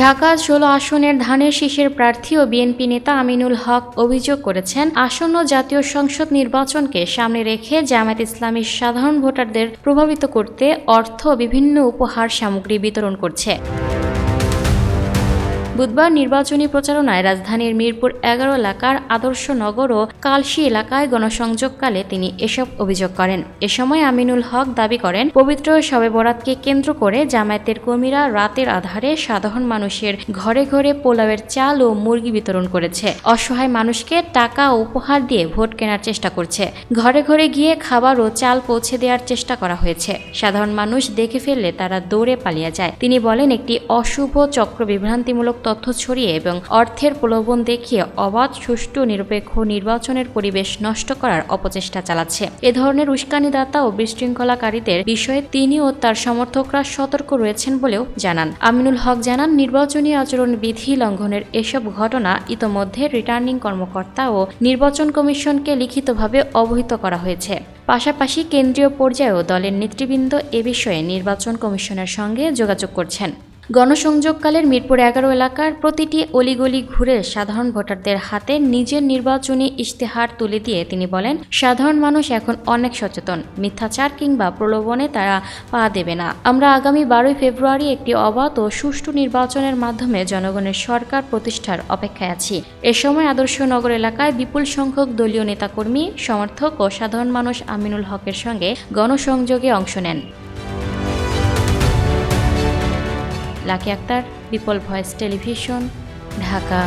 ঢাকা ১৬ আসনের ধানের শীষের প্রার্থী ও বিএনপি নেতা আমিনুল হক অভিযোগ করেছেন, আসন্ন জাতীয় সংসদ নির্বাচনকে সামনে রেখে জামায়াত ইসলামী সাধারণ ভোটারদের প্রভাবিত করতে অর্থ ও বিভিন্ন উপহার সামগ্রী বিতরণ করছে। বুধবার নির্বাচনী প্রচারণায় রাজধানীর মিরপুর ১১ এলাকার আদর্শ নগর ও কালশী এলাকায় গণসংযোগকালে তিনি এসব অভিযোগ করেন। এ সময় আমিনুল হক দাবি করেন, পবিত্র শবে বরাতকে কেন্দ্র করে জামায়াতের কর্মীরা রাতের আধারে সাধারণ মানুষের ঘরে ঘরে পোলাওয়ের চাল ও মুরগি বিতরণ করেছে। অসহায় মানুষকে টাকা ও উপহার দিয়ে ভোট কেনার চেষ্টা করছে। ঘরে ঘরে গিয়ে খাবার ও চাল পৌঁছে দেওয়ার চেষ্টা করা হয়েছে। সাধারণ মানুষ দেখে ফেললে তারা দৌড়ে পালিয়ে যায়। তিনি বলেন, একটি অশুভ চক্র বিভ্রান্তিমূলক তথ্য ছড়িয়ে এবং অর্থের প্রলোভন দেখিয়ে অবাধ, সুষ্ঠু, নিরপেক্ষ নির্বাচনের পরিবেশ নষ্ট করার অপচেষ্টা চালাচ্ছে। এ ধরনের উস্কানিদাতা ও বিশৃঙ্খলাকারীদের বিষয়ে তিনি ও তার সমর্থকরা সতর্ক রয়েছেন বলেও জানান। আমিনুল হক জানান, নির্বাচনী আচরণ বিধি লঙ্ঘনের এসব ঘটনা ইতোমধ্যে রিটার্নিং কর্মকর্তা ও নির্বাচন কমিশনকে লিখিতভাবে অবহিত করা হয়েছে। পাশাপাশি কেন্দ্রীয় পর্যায়েও দলের নেতৃবৃন্দ এ বিষয়ে নির্বাচন কমিশনের সঙ্গে যোগাযোগ করছেন। গণসংযোগকালের মিরপুর ১১ এলাকার প্রতিটি অলিগলি ঘুরে সাধারণ ভোটারদের হাতে নিজের নির্বাচনী ইশতেহার তুলে দিয়ে তিনি বলেন, সাধারণ মানুষ এখন অনেক সচেতন। মিথ্যাচার কিংবা প্রলোভনে তারা পা দেবে না। আমরা আগামী ১২ ফেব্রুয়ারি একটি অবাধ ও সুষ্ঠু নির্বাচনের মাধ্যমে জনগণের সরকার প্রতিষ্ঠার অপেক্ষায় আছি। এ সময় আদর্শ নগর এলাকায় বিপুল সংখ্যক দলীয় নেতাকর্মী, সমর্থক ও সাধারণ মানুষ আমিনুল হকের সঙ্গে গণসংযোগে অংশ নেন। Lucky Akter, people voice television, Dhaka.